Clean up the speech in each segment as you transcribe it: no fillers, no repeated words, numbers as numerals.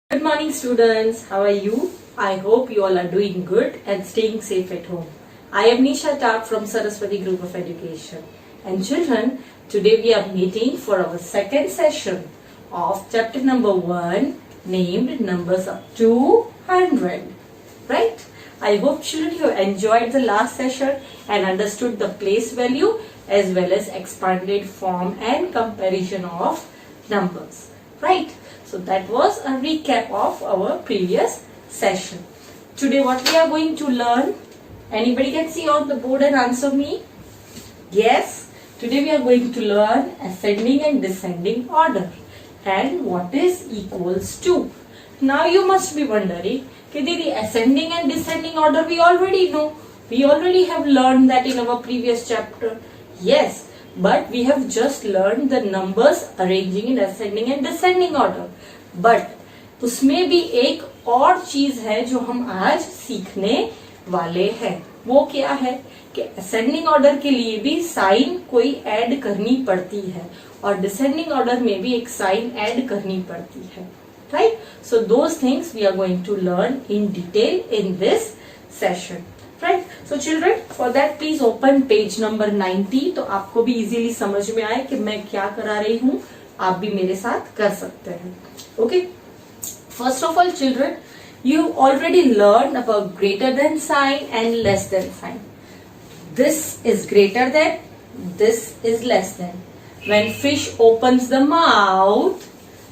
Good morning students, how are you? I hope you all are doing good and staying safe at home. I am Nisha Tak from Saraswati Group of Education. And children, today we are meeting for our second session of chapter number 1 named Numbers Up to 100. Right? I hope children you enjoyed the last session and understood the place value as well as expanded form and comparison of numbers. Right? So that was a recap of our previous session. Today what we are going to learn, anybody can see on the board and answer me? Yes, today we are going to learn ascending and descending order and what is equals to. Now you must be wondering, the ascending and descending order we already know. We already have learned that in our previous chapter. Yes. But we have just learned the numbers arranging in ascending and descending order. But उसमें भी एक और चीज है जो हम आज सीखने वाले हैं. वो क्या है कि ascending order के लिए भी साइन कोई ऐड करनी पड़ती है और descending order में भी एक साइन ऐड करनी पड़ती है. Right? So those things we are going to learn in detail in this session. Right? So children, for that please open page number 90 तो आपको भी easily समझ में आए कि मैं क्या करा रही हूँ. आप भी मेरे साथ कर सकते हैं. Okay? First of all children, you already learned about greater than sign and less than sign. This is greater than, this is less than. When fish opens the mouth,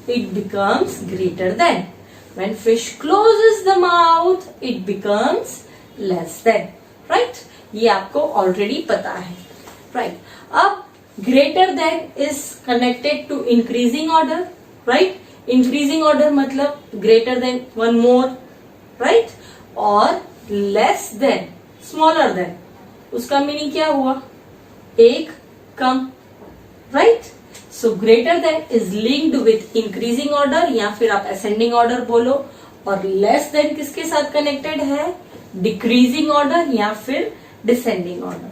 it becomes greater than. When fish closes the mouth, it becomes less than. Right? ये आपको already पता है. Right? अब greater than is connected to increasing order. Right? Increasing order मतलब greater than one more. Right? और less than smaller than. उसका meaning क्या हुआ? एक कम. Right? So greater than is linked with increasing order या फिर आप ascending order बोलो और less than किसके साथ connected है? Decreasing order या फिर descending order.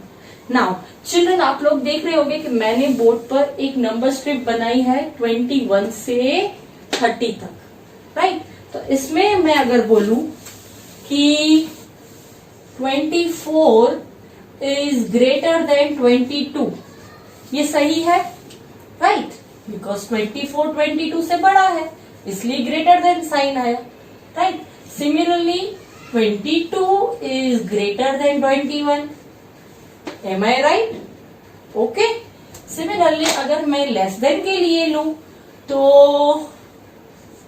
Now children आप लोग देख रहे होंगे कि मैंने बोर्ड पर एक नंबर स्ट्रिप बनाई है 21 से 30 तक. राइट? तो इसमें मैं अगर बोलूं कि 24 is greater than 22, ये सही है? राइट? बिकॉज 24 22 से बड़ा है इसलिए ग्रेटर देन साइन आया. Right? Similarly 22 is greater than 21. Am I right? Okay. Similarly, अगर मैं less than के लिए लूं तो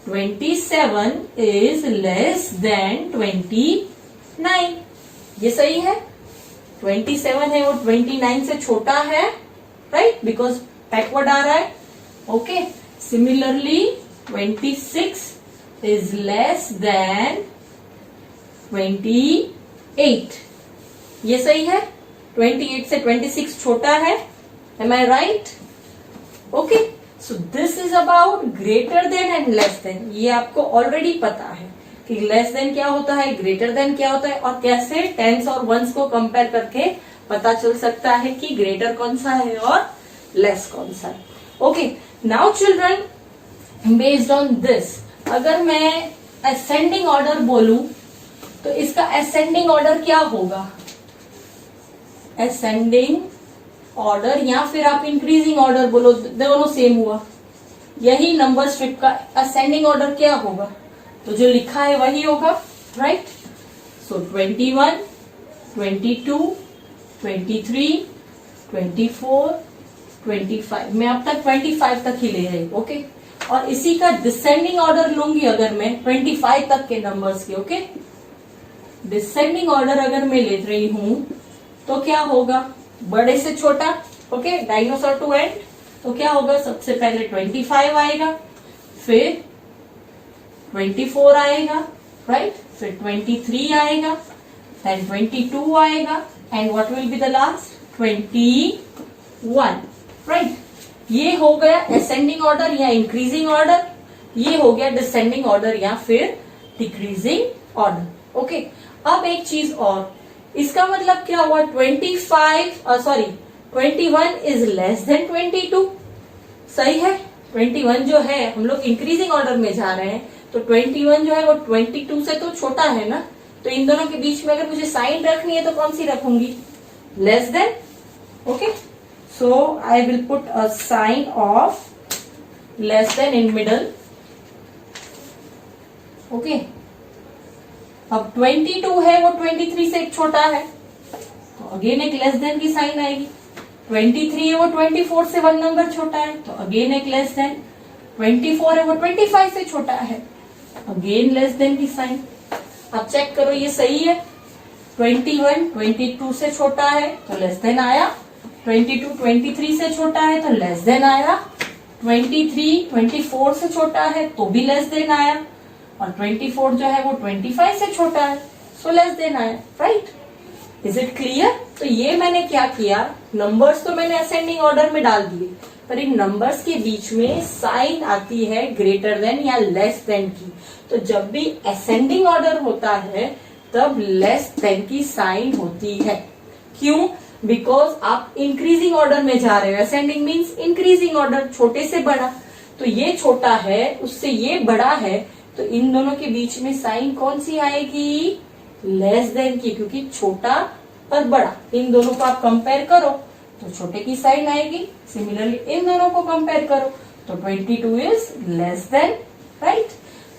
27 is less than 29. ये सही है? 27 है वो 29 से छोटा है. Right? Because backward आ रहा है. Okay. Similarly, 26 is less than 28. ये सही है? 28 से 26 छोटा है. Am I right? Okay. So this is about greater than and less than. ये आपको already पता है कि less than क्या होता है, greater than क्या होता है और कैसे tens और ones को compare करके पता चल सकता है कि greater कौन सा है और less कौन सा है. Okay. Now children, based on this, अगर मैं ascending order बोलूं तो इसका ascending order क्या होगा? ascending order या फिर आप increasing order बोलो, दोनों सेम हुआ. यही नंबर स्ट्रिप का ascending order क्या होगा? तो जो लिखा है वही होगा. राइट? सो 21, 22, 23, 24, 25. मैं अब तक 25 तक ही ले रही. ओके? और इसी का डिसेंडिंग ऑर्डर लूंगी अगर मैं 25 तक के नंबर्स के. ओके? डिसेंडिंग ऑर्डर अगर मैं ले रही हूं तो क्या होगा? बड़े से छोटा. ओके? Dinosaur to end. तो क्या होगा? सबसे पहले 25 आएगा, फिर 24 आएगा. राइट? फिर 23 आएगा, देन 22 आएगा and what will be the last? 21. Right? ये हो गया असेंडिंग ऑर्डर या इंक्रीजिंग ऑर्डर. ये हो गया डिसेंडिंग ऑर्डर या फिर डिक्रीजिंग ऑर्डर. ओके? अब एक चीज और, इसका मतलब क्या हुआ? 21 इज लेस देन 22. सही है? 21 जो है, हम लोग इंक्रीजिंग ऑर्डर में जा रहे हैं तो 21 जो है वो 22 से तो छोटा है ना, तो इन दोनों के बीच में अगर मुझे साइन रखनी है तो कौन सी रखूंगी, less than. Okay, so I will put a sign of less than in middle. Okay, अब 22 है वो 23 से एक छोटा है, तो अगेन एक लेस देन की साइन आएगी. 23 है वो 24 से 1 नंबर छोटा है, तो अगेन एक लेस देन. 24 है वो 25 से छोटा है, अगेन लेस देन की साइन. अब चेक करो ये सही है. 21 22 से छोटा है तो लेस देन आया. 22 23 से छोटा है तो लेस देन आया. 23 24 से छोटा है तो भी लेस देन आया. और 24 जो है वो 25 से छोटा है, सो लेस देन आया. Right, is it clear? तो ये मैंने क्या किया, नंबर्स तो मैंने असेंडिंग ऑर्डर में डाल दिए, पर इन नंबर्स के बीच में साइन आती है ग्रेटर देन या लेस देन की. तो जब भी असेंडिंग ऑर्डर होता है तब लेस देन की साइन होती है. क्यों? बिकॉज आप इंक्रीजिंग ऑर्डर में जा रहे हो. असेंडिंग मीन्स इंक्रीजिंग ऑर्डर, छोटे से बड़ा. तो ये छोटा है, उससे ये बड़ा है, तो इन दोनों के बीच में साइन कौन सी आएगी, लेस देन की. क्योंकि छोटा और बड़ा, इन दोनों को आप कंपेयर करो तो छोटे की साइन आएगी. सिमिलरली इन दोनों को कंपेयर करो तो 22 इज लेस देन. राइट,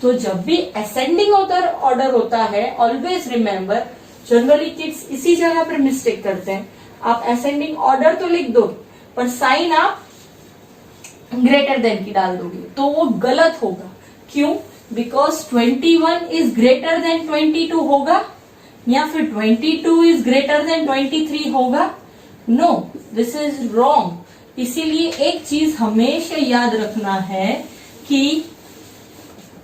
तो जब भी असेंडिंग ऑर्डर होता है, ऑलवेज रिमेम्बर, जनरली किड्स इसी जगह पर मिस्टेक करते हैं. आप असेंडिंग ऑर्डर तो लिख दो पर साइन आप ग्रेटर देन की डाल दोगे तो वो गलत होगा. क्यों? बिकॉज 21 इज ग्रेटर देन 22 होगा या फिर 22 इज ग्रेटर देन 23 होगा. No, this is wrong. इसीलिए एक चीज हमेशा याद रखना है कि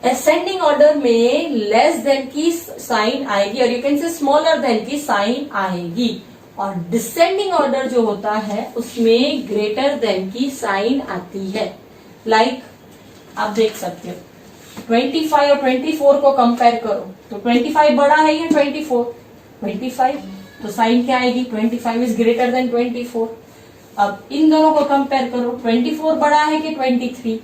असेंडिंग ऑर्डर में लेस देन की साइन आएगी और you can say smaller than की साइन आएगी. और डिसेंडिंग ऑर्डर जो होता है उसमें ग्रेटर देन की साइन आती है. लाइक आप देख सकते हो 25 और 24 को कंपेयर करो तो 25 बड़ा है या 24? 25, तो साइन क्या आएगी, 25 इज ग्रेटर देन 24. अब इन दोनों को कंपेयर करो, 24 बड़ा है कि 23?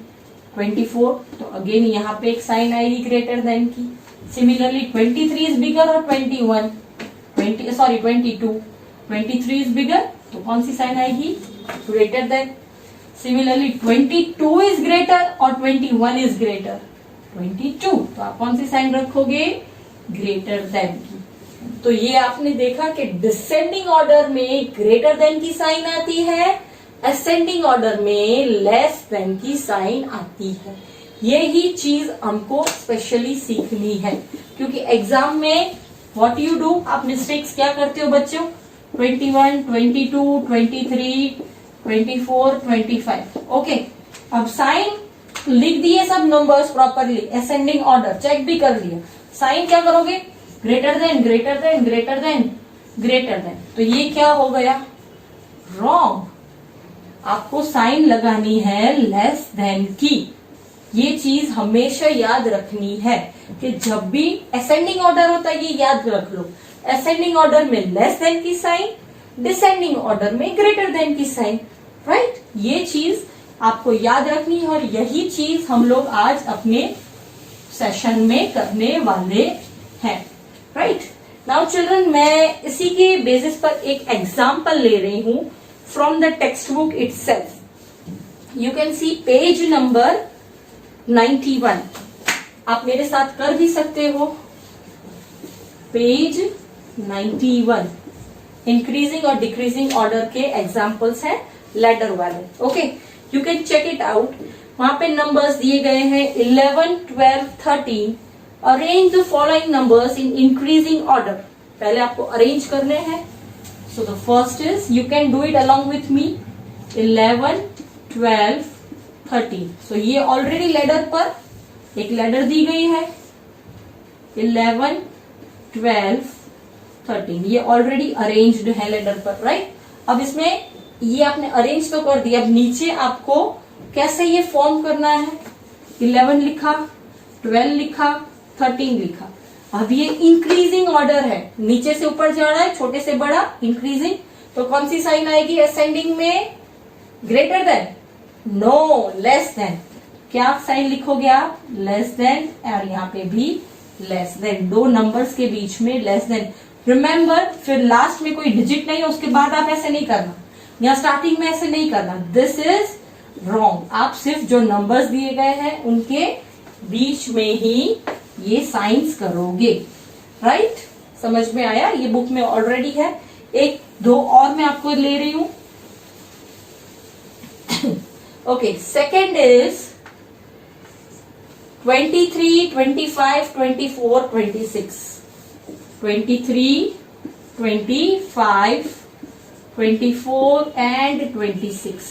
24, तो अगेन यहाँ पे एक साइन आएगी ग्रेटर देन की. सिमिलरली 23 इज बिगर और 22. 23 इज बिगर, तो कौन सी साइन आएगी, greater then. Similarly 22 is greater और 21 इज ग्रेटर, 22, तो आप कौन सी साइन रखोगे, ग्रेटर देन की. तो ये आपने देखा कि डिसेंडिंग ऑर्डर में ग्रेटर देन की साइन आती है, असेंडिंग ऑर्डर में लेस देन की साइन आती है. यही चीज हमको स्पेशली सीखनी है क्योंकि एग्जाम में व्हाट यू डू, आप मिस्टेक्स क्या करते हो बच्चों, 21, 22, 23, 24, 25. ओके, अब साइन लिख दिए सब numbers properly, ascending order check भी कर लिया. साइन क्या करोगे, greater than greater than greater than greater than. तो ये क्या हो गया, रॉन्ग. आपको साइन लगानी है लेस देन की. ये चीज हमेशा याद रखनी है कि जब भी असेंडिंग ऑर्डर होता है ये याद रख लो, असेंडिंग ऑर्डर में लेस देन की साइन, डिसेंडिंग ऑर्डर में ग्रेटर देन की साइन. राइट, ये चीज आपको याद रखनी है और यही चीज हम लोग आज अपने सेशन में करने वाले हैं. राइट, नाउ चिल्ड्रन, मैं इसी के बेसिस पर एक एग्जाम्पल ले रही हूं from the textbook itself. You can see page number 91. आप मेरे साथ कर भी सकते हो. पेज 91 इंक्रीजिंग और डिक्रीजिंग ऑर्डर के एग्जाम्पल्स हैं, लैडर वाले. Okay, you can check it out. वहां पे नंबर्स दिए गए हैं 11, 12, 13. Arrange the following numbers in increasing order. पहले आपको अरेंज करने हैं. So the first is, you can do it along with me, 11, 12, 13. सो ये ऑलरेडी लैडर पर एक लैडर दी गई है, 11, 12, 13. ये ऑलरेडी अरेंज्ड है लैडर पर. राइट, अब इसमें ये आपने अरेंज तो कर दिया, अब नीचे आपको कैसे ये फॉर्म करना है. 11 लिखा, 12 लिखा, 13 लिखा. अब ये इंक्रीजिंग ऑर्डर है, नीचे से ऊपर जा रहा है, छोटे से बड़ा, इंक्रीजिंग. तो कौन सी साइन आएगी असेंडिंग में, greater than, no, less than. क्या साइन लिखोगे आप? लेस देन, और यहाँ पे भी लेस देन, दो नंबर्स के बीच में लेस देन। रिमेम्बर, फिर लास्ट में कोई डिजिट नहीं है, उसके बाद आप ऐसे नहीं करना, या स्टार्टिंग में ऐसे नहीं करना, दिस इज रॉन्ग। आप सिर्फ जो नंबर्स दिए गए हैं उनके बीच में ही ये साइंस करोगे, राइट? समझ में आया? ये बुक में ऑलरेडी है। एक दो और मैं आपको ले रही हूं। Okay, second is 23, 25, 24, 26। 23, 25, 24 and 26,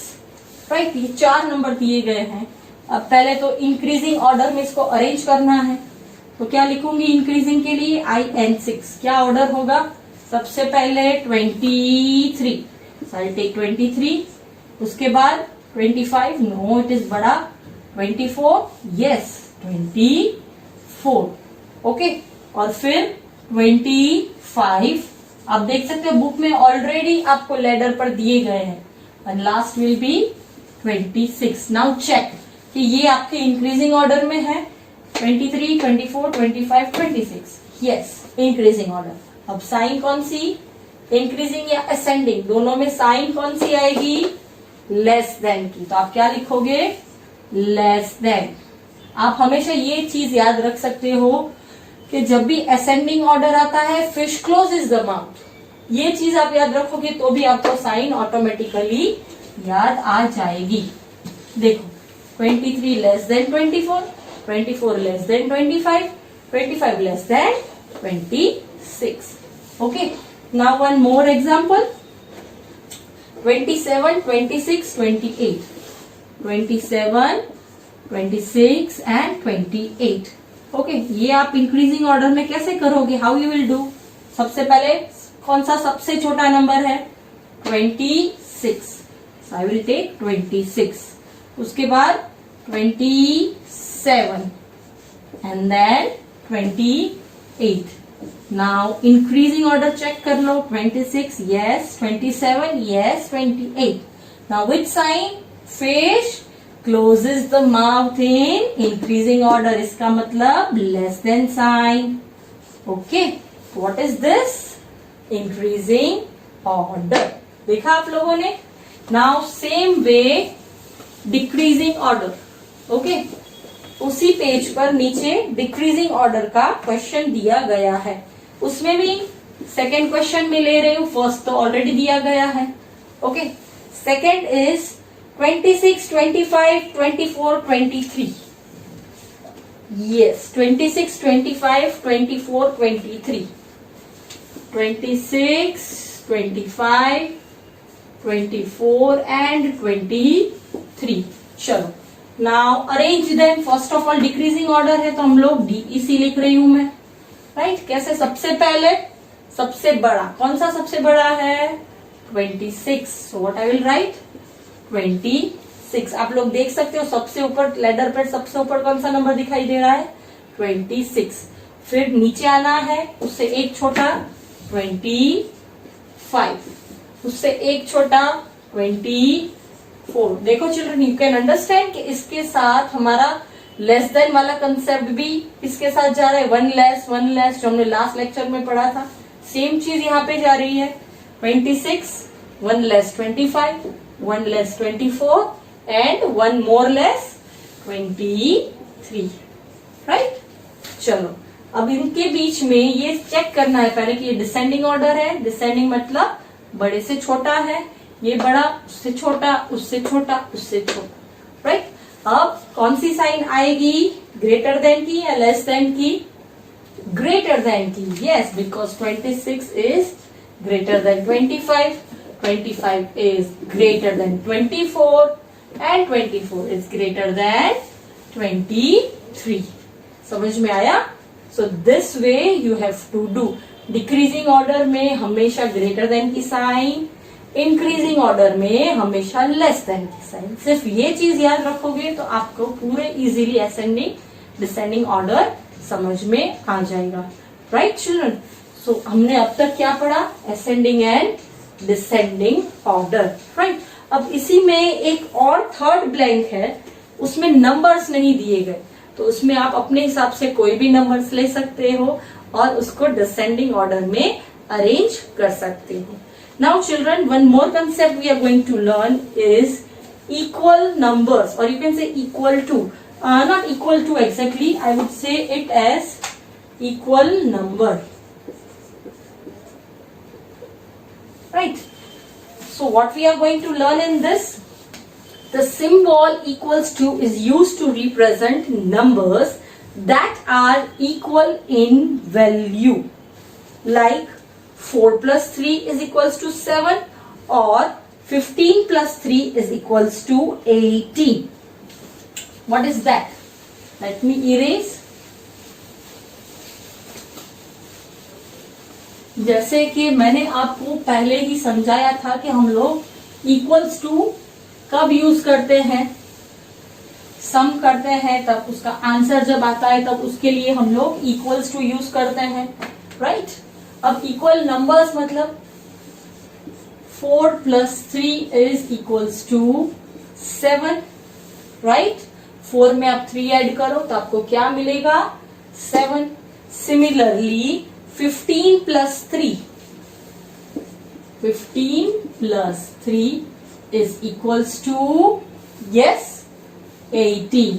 right? ये चार नंबर दिए गए हैं। अब पहले तो इंक्रीजिंग ऑर्डर में इसको अरेंज करना है, तो क्या लिखूंगी इंक्रीजिंग के लिए? IN6। क्या ऑर्डर होगा? सबसे पहले 23, आई टेक 23, उसके बाद 25, नो इट इज बड़ा, 24, यस 24, ओके, और फिर 25। आप देख सकते हो बुक में ऑलरेडी आपको लेडर पर दिए गए हैं, and last will be 26। Now check कि ये आपके इंक्रीजिंग ऑर्डर में है, 23, 24, 25, 26, यस इंक्रीजिंग ऑर्डर। अब साइन कौन सी? इंक्रीजिंग या असेंडिंग, दोनों में साइन कौन सी आएगी? लेस देन की। तो आप क्या लिखोगे? Less than. आप हमेशा ये चीज याद रख सकते हो कि जब भी असेंडिंग ऑर्डर आता है, फिश क्लोजेस द माउथ, ये चीज आप याद रखोगे तो भी आपको साइन ऑटोमेटिकली याद आ जाएगी। देखो, 23 less than 24, 24 less than 25, 25 less than 26, okay. Now one more example, 27, 26, 28, 27, 26 and 28, okay. ये आप इंक्रीजिंग ऑर्डर में कैसे करोगे? How you will do? सबसे पहले कौन सा सबसे छोटा नंबर है? 26, so I will take 26, उसके बाद 27 and then 28. Now increasing order check कर लो, 26 yes, 27 yes, 28. Now which sign? Fish closes the mouth in increasing order, इसका मतलब less than sign, okay. What is this? Increasing order. देखा आप लोगों ने? Now same way decreasing order, okay. उसी page पर नीचे डिक्रीजिंग ऑर्डर का क्वेश्चन दिया गया है, उसमें भी सेकेंड क्वेश्चन में ले रही हूं, फर्स्ट तो ऑलरेडी दिया गया है, okay. Second is 26, 25, 24, 23, yes 26, 25, 24, 23, 26, 25, 24 and 23। चलो now arrange them. First of all decreasing order है तो हम लोग DEC लिख रही हूं मैं, राइट। कैसे? सबसे पहले सबसे बड़ा, कौन सा सबसे बड़ा है? 26, so what I will write? 26। आप लोग देख सकते हो सबसे ऊपर लेडर पर सबसे ऊपर कौन सा नंबर दिखाई दे रहा है? 26। फिर नीचे आना है, उससे एक छोटा 25, उससे एक छोटा 24। देखो चिल्ड्रन, यू कैन अंडरस्टैंड कि इसके साथ हमारा लेस देन वाला कंसेप्ट भी इसके साथ जा रहा है। वन लेस जो हमने लास्ट लेक्चर में पढ़ा था, सेम चीज यहाँ पे जा रही है। 26, one less 25, one less 24 and one more less 23, right. चलो अब इनके बीच में ये चेक करना है पहले कि ये डिसेंडिंग ऑर्डर है। डिसेंडिंग मतलब बड़े से छोटा है, ये बड़ा, उससे छोटा, उससे छोटा, उससे छोटा, राइट। अब कौन सी साइन आएगी? ग्रेटर देन की या लेस देन की? ग्रेटर देन की, yes, because 26 is greater than 25, 25 is greater than 24 and 24 is greater than 23। समझ में आया? So this way you have to do. Decreasing order में हमेशा ग्रेटर देन की साइन, इंक्रीजिंग ऑर्डर में हमेशा लेस देन की साइन। सिर्फ ये चीज याद रखोगे तो आपको पूरे इजीली असेंडिंग डिसेंडिंग ऑर्डर समझ में आ जाएगा, राइट चिल्ड्रन। सो हमने अब तक क्या पढ़ा? Ascending and descending order, right. अब इसी में एक और थर्ड ब्लैंक है उसमें नंबर्स नहीं दिए गए, तो उसमें आप अपने हिसाब से कोई भी नंबर्स ले सकते हो और उसको डिसेंडिंग ऑर्डर में अरेंज कर सकते हो. Now children, one more concept we are going to learn is equal numbers, or you can say equal to, not equal to exactly, I would say it as equal number, right? So what we are going to learn in this, the symbol equals to is used to represent numbers that are equal in value, like 4 plus 3 is equals to 7 or 15 plus 3 is equals to 18. What is that? Let me erase. जैसे कि मैंने आपको पहले ही समझाया था कि हम लोग इक्वल्स टू कब यूज करते हैं, सम करते हैं, तब उसका आंसर जब आता है तब उसके लिए हम लोग इक्वल्स टू यूज करते हैं, राइट? अब इक्वल नंबर्स मतलब 4 plus 3 is equals to 7, right? 4 में आप 3 ऐड करो तो आपको क्या मिलेगा? 7. Similarly 15 plus 3 is equals to, yes, 18.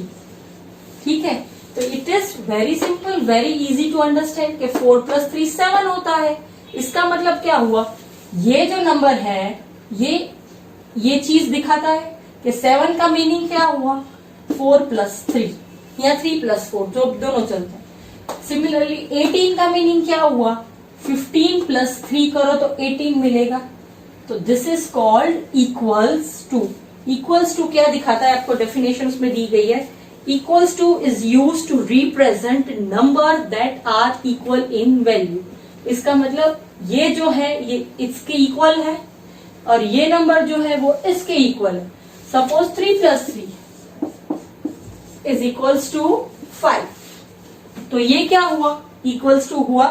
ठीक है, तो it is very simple, very easy to understand कि 4 plus 3 7 होता है. इसका मतलब क्या हुआ? ये जो नंबर है ये चीज दिखाता है कि 7 का मीनिंग क्या हुआ? 4 plus 3 या 3 plus 4, जो दोनों चलते हैं. सिमिलरली 18 का मीनिंग क्या हुआ? 15 plus 3 करो तो 18 मिलेगा. तो this is called equals to. Equals to क्या दिखाता है? आपको डेफिनेशन उसमें दी गई है. Equals to is use to represent number that are equal in value. इसका मतलब ये जो है ये इसके इक्वल है और ये नंबर जो है वो इसके इक्वल है. Suppose 3 plus 3 is equals to 5. तो ये क्या हुआ? इक्वल्स टू हुआ?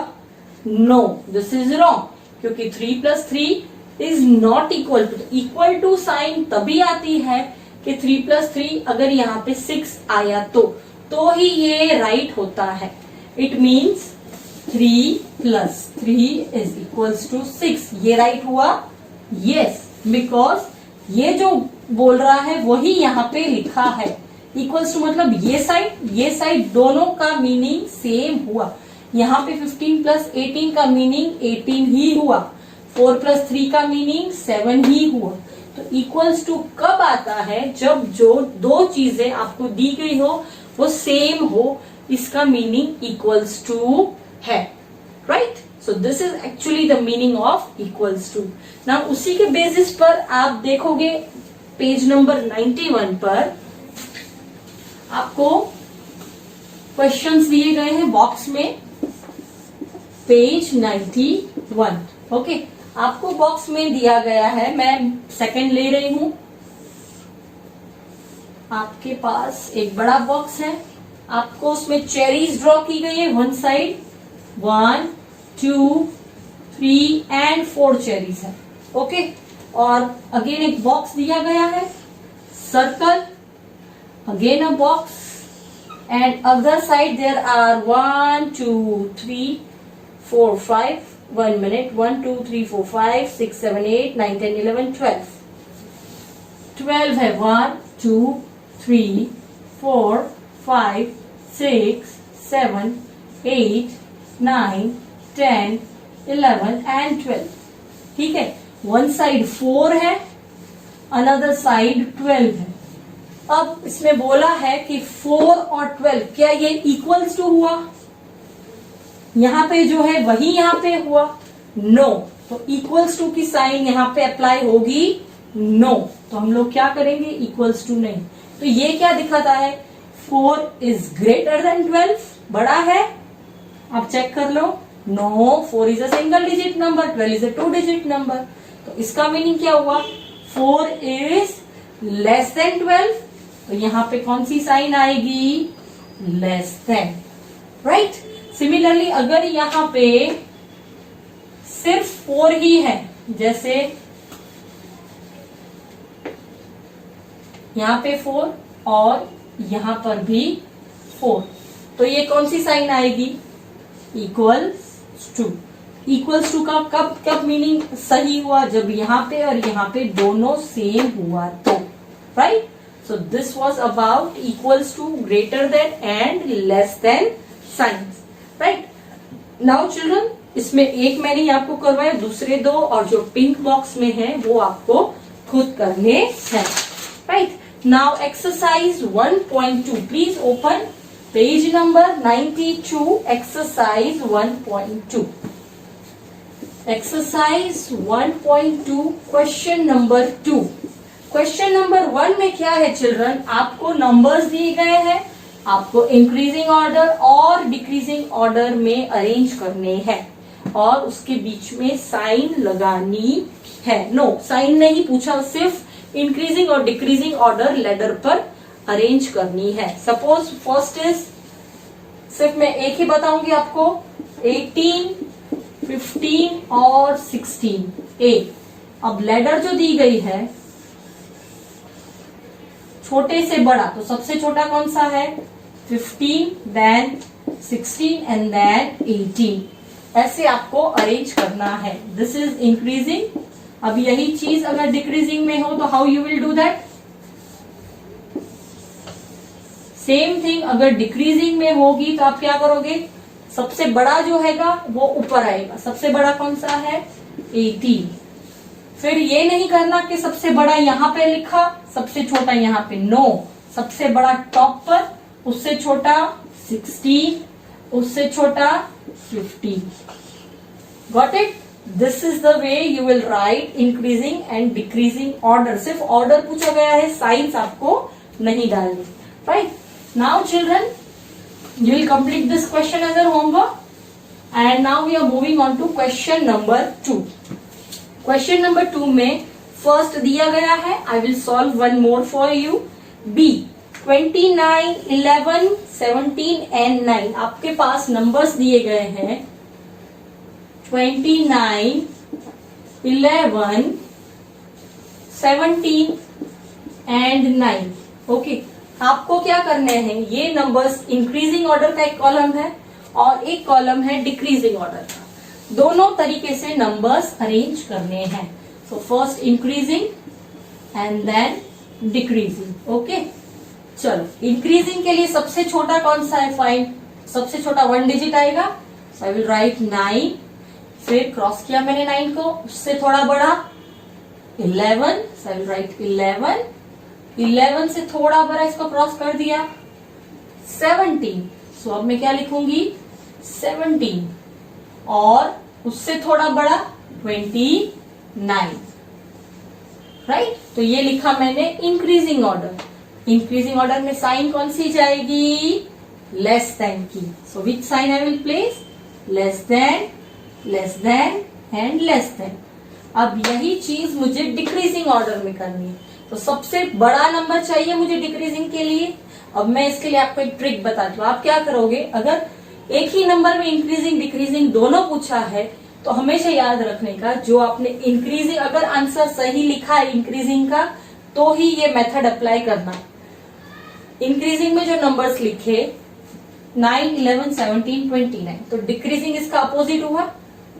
नो, दिस इज रॉन्ग, क्योंकि 3 plus 3 is not equal to. Equal to sign तभी आती है कि 3 plus 3 अगर यहाँ पे 6 आया तो ही ये राइट होता है. It means 3 plus 3 is equals to 6. ये राइट हुआ? यस, बिकॉज ये जो बोल रहा है वही यहाँ पे लिखा है. इक्वल्स टू मतलब ये साइड दोनों का मीनिंग सेम हुआ. यहाँ पे 15 plus 18 का मीनिंग 18 ही हुआ. 4 plus 3 का मीनिंग 7 ही हुआ. तो इक्वल्स टू कब आता है? जब जो दो चीजें आपको दी गई हो वो सेम हो, इसका मीनिंग इक्वल्स टू है, right? So this is actually the meaning of equals to. Now उसी के बेसिस पर आप देखोगे पेज नंबर 91 पर आपको क्वेश्चंस दिए गए हैं बॉक्स में. Page 91, okay. आपको बॉक्स में दिया गया है, मैं सेकंड ले रही हूं. आपके पास एक बड़ा बॉक्स है, आपको उसमें चेरीज ड्रॉ की गई है. वन साइड 1 2 3 and 4 चेरीज है, ओके. और अगेन एक बॉक्स दिया गया है, circle, again a box, and other side there are 1 2 3 4 5. 1 minute, 1 2 3 4 5 6 7 8 9 10 11 12. 12 है. 1 2 3 4 5 6 7 8 9 10 11 and 12. ठीक है. वन साइड 4 है, अनदर साइड 12 है. अब इसमें बोला है कि 4 और 12 क्या ये इक्वल्स टू हुआ? यहाँ पे जो है वही यहाँ पे हुआ? नो. तो इक्वल्स टू की साइन यहाँ पे अप्लाई होगी? नो. तो हम लोग क्या करेंगे? इक्वल्स टू नहीं. तो ये क्या दिखाता है? 4 इज ग्रेटर देन 12, बड़ा है. आप चेक कर लो. No, 4 is a single digit number, 12 is a 2 digit number. तो इसका मीनिंग क्या हुआ? 4 इज लेस देन 12. तो यहाँ पे कौन सी साइन आएगी? Less than, right? सिमिलरली अगर यहाँ पे सिर्फ 4 ही है, जैसे यहाँ पे 4 और यहाँ पर भी 4, तो ये कौन सी साइन आएगी? Equals to. इक्वल्स टू का कब कब मीनिंग सही हुआ? जब यहाँ पे और यहाँ पे दोनों सेम हुआ तो, right? So this was about equals to, greater than and less than signs, right? Now children, इसमें एक मैंने आपको करवाया, दूसरे दो और जो पिंक बॉक्स में है वो आपको खुद करने हैं, right? Now exercise 1.2, please open page number 92, exercise 1.2। Exercise 1.2 question number 2। Question number 1 में क्या है चिल्ड्रन? आपको नंबर्स दिए गए हैं, आपको इंक्रीजिंग ऑर्डर और डिक्रीजिंग ऑर्डर में अरेंज करने हैं और उसके बीच में साइन लगानी है। नो, साइन नहीं पूछा, सिर्फ इंक्रीजिंग और डिक्रीजिंग ऑर्डर लेडर पर अरेंज करनी है। सपोज फर्स्ट इज, सिर्फ मैं एक ही बताऊंगी आपको, 18, 15 और 16 ए। अब लेडर जो दी गई है छोटे से बड़ा, तो सबसे छोटा कौन सा है? 15, देन 16 एंड देन 18। ऐसे आपको अरेंज करना है। This is increasing. अब यही चीज अगर डिक्रीजिंग में हो तो how you will do that? Same thing अगर डिक्रीजिंग में होगी तो आप क्या करोगे? सबसे बड़ा जो हैगा वो ऊपर आएगा। सबसे बड़ा कौन सा है? 18। फिर ये नहीं करना कि सबसे बड़ा यहाँ पे लिखा, सबसे छोटा यहाँ पे। नो, सबसे बड़ा टॉप पर, उससे छोटा 16, उससे छोटा 15। Got it? This is the way you will write increasing and decreasing order. सिर्फ ऑर्डर पूछा गया है, साइंस आपको नहीं डालनी, right? Now children, you will complete this question as a homework, and now we are moving on to question number 2. Question number 2 में first दिया गया है, I will solve one more for you. B 29, 11, 17 and 9। आपके पास numbers दिए गए हैं 29, 11, 17 and 9। Okay, आपको क्या करने हैं? ये नंबर्स इंक्रीजिंग ऑर्डर का एक कॉलम है और एक कॉलम है डिक्रीजिंग ऑर्डर का। दोनों तरीके से नंबर्स अरेंज करने हैं। So first increasing and then decreasing. Okay, चलो इंक्रीजिंग के लिए सबसे छोटा कौन सा है? फाइंड। सबसे छोटा 1 डिजिट आएगा, सो आई विल राइट 9। फिर क्रॉस किया मैंने 9 को, उससे थोड़ा बड़ा 11, सो आई विल राइट 11। 11 से थोड़ा बड़ा इसको क्रॉस कर दिया 17, सो अब मैं क्या लिखूंगी? 17 और उससे थोड़ा बड़ा 29, राइट? तो ये लिखा मैंने इंक्रीजिंग ऑर्डर। इंक्रीजिंग ऑर्डर में साइन कौन सी जाएगी? लेस देन की। So which sign I will place? Less than, less than and less than. अब यही चीज मुझे डिक्रीजिंग ऑर्डर में करनी है। तो सबसे बड़ा नंबर चाहिए मुझे डिक्रीजिंग के लिए। अब मैं इसके लिए आपको एक ट्रिक बताती हूँ। आप क्या करोगे? अगर एक ही नंबर में इंक्रीजिंग डिक्रीजिंग दोनों पूछा है तो हमेशा याद रखने का, जो आपने इंक्रीजिंग अगर आंसर सही लिखा है इंक्रीजिंग का, तो ही ये मेथड अप्लाई करना। इंक्रीजिंग में जो नंबर्स लिखे 9, 11, 17, 29, तो डिक्रीजिंग इसका अपोजिट हुआ,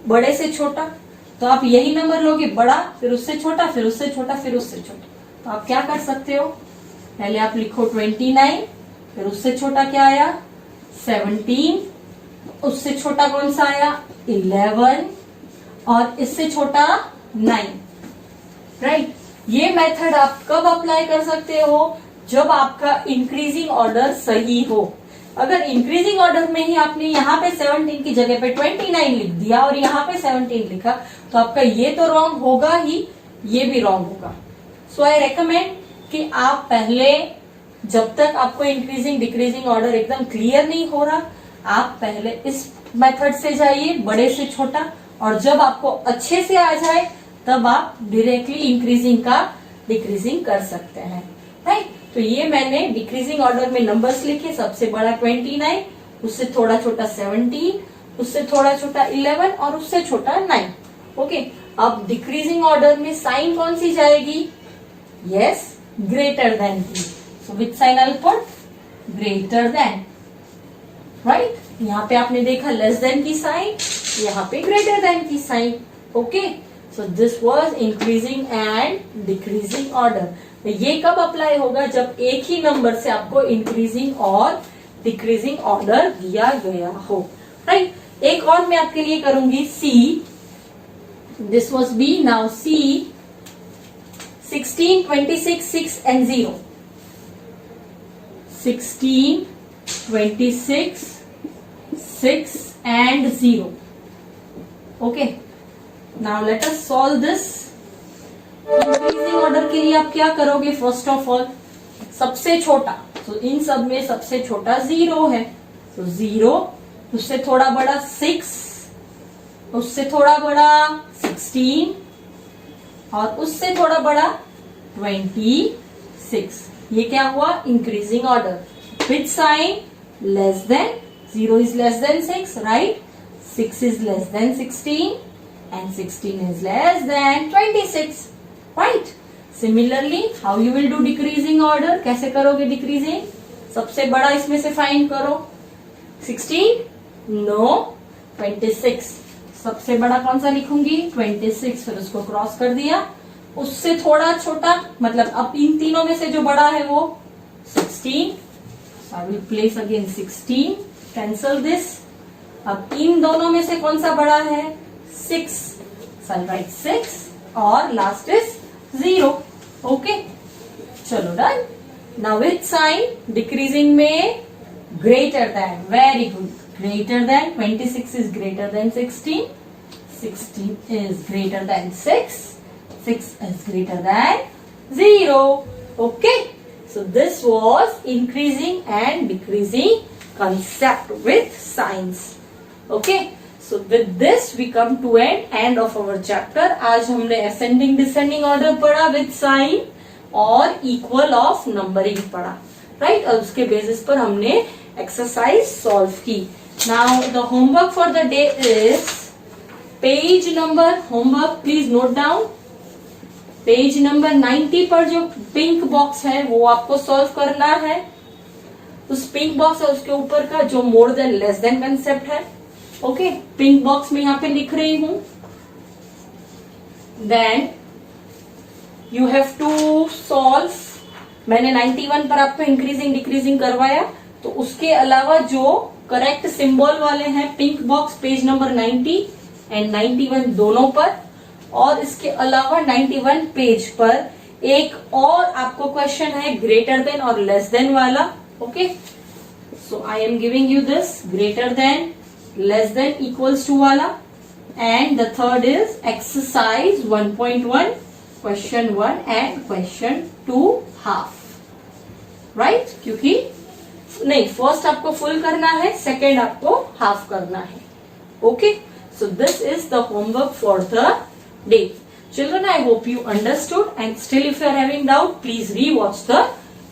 बड़े से छोटा। तो आप यही नंबर लोगे, बड़ा, फिर उससे छोटा, फिर उससे छोटा, फिर उससे छोटा। तो आप क्या कर सकते हो? पहले आप लिखो 29, फिर उससे छोटा क्या आया? 17, उससे छोटा कौन सा आया? 11 और इससे छोटा 9, राइट? ये मेथड आप कब अप्लाई कर सकते हो? जब आपका इंक्रीजिंग ऑर्डर सही हो। अगर इंक्रीजिंग ऑर्डर में ही आपने यहाँ पे 17 की जगह पे 29 लिख दिया और यहाँ पे 17 लिखा, तो आपका ये तो रॉन्ग होगा ही, ये भी रॉन्ग होगा। सो आई रेकमेंड कि आप पहले, जब तक आपको इंक्रीजिंग डिक्रीजिंग ऑर्डर एकदम क्लियर नहीं हो रहा, आप पहले इस मेथड से जाइए, बड़े से छोटा, और जब आपको अच्छे से आ जाए तब आप डायरेक्टली इंक्रीजिंग का डिक्रीजिंग कर सकते हैं, राइट? तो ये मैंने डिक्रीजिंग ऑर्डर में नंबर्स लिखे। सबसे बड़ा 29, उससे थोड़ा छोटा 17, उससे थोड़ा छोटा 11 और उससे छोटा 9। ओके, अब डिक्रीजिंग ऑर्डर में साइन कौन सी जाएगी? यस, ग्रेटर देन की। So which sign I will put? Greater than, right? यहाँ पे आपने देखा लेस देन की साइन, यहाँ पे ग्रेटर देन की sign. Okay, so this was increasing and decreasing order. ये कब अप्लाई होगा? जब एक ही नंबर से आपको इंक्रीजिंग और डिक्रीजिंग ऑर्डर दिया गया हो, राइट? एक और मैं आपके लिए करूंगी. C, this was B, now C 16, 26, 6 and 0. 16, 26, 6 and 0. Okay. Now let us solve this. Increasing order के लिए आप क्या करोगे? फर्स्ट ऑफ ऑल सबसे छोटा, तो इन सब में सबसे छोटा 0 है, तो 0, उससे थोड़ा बड़ा 6, उससे थोड़ा बड़ा 16 और उससे थोड़ा बड़ा 26. ये क्या हुआ? Increasing order. With sign? Less than. 0 is less than 6, right? 6 is less than 16 and 16 is less than 26, right? Similarly, how you will do decreasing order? कैसे करोगे decreasing? सबसे बड़ा इसमें से फाइंड करो. 16? No. 26. सबसे बड़ा कौन सा लिखूंगी? 26. फिर उसको क्रॉस कर दिया. उससे थोड़ा छोटा, मतलब अब इन तीनों में से जो बड़ा है वो 16. I will place again 16. Cancel this. अब इन दोनों में से कौन सा बड़ा है? 6. So I'll write 6 और लास्ट इज 0. ओके, चलो done. Now with sign decreasing में greater than. Very good. Greater than 26 is greater than 16. 16 is greater than 6. 6 is greater than 0. Okay, so this was increasing and decreasing concept with signs. Okay, so with this we come to an end of our chapter. आज हमने ascending descending order पढ़ा with sign और equal of numbering पढ़ा, right? और उसके basis पर हमने exercise solve की. Now the homework for the day is page number, homework please note down, page number 90 पर जो पिंक बॉक्स है वो आपको सॉल्व करना है. उस पिंक बॉक्स है उसके ऊपर का जो more than less than concept है. ओके, पिंक बॉक्स में यहाँ पे लिख रही हूं. Then you have to solve. मैंने 91 पर आपको इंक्रीजिंग डिक्रीजिंग करवाया, तो उसके अलावा जो करेक्ट सिंबल वाले हैं pink box page number 90 and 91 दोनों पर, और इसके अलावा 91 पेज पर एक और आपको क्वेश्चन है ग्रेटर देन और लेस देन वाला. Okay, so I am giving you this greater than less than equals to वाला, and the third is exercise 1.1 question 1 and question 2 half, right? क्योंकि नहीं, फर्स्ट आपको फुल करना है, सेकेंड आपको हाफ करना है. Okay, so this is the homework for the day. Children, I hope you understood, and still if you are having doubt, please re-watch the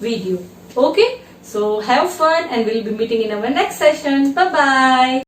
video. Okay, so have fun and we'll be meeting in our next session. Bye bye.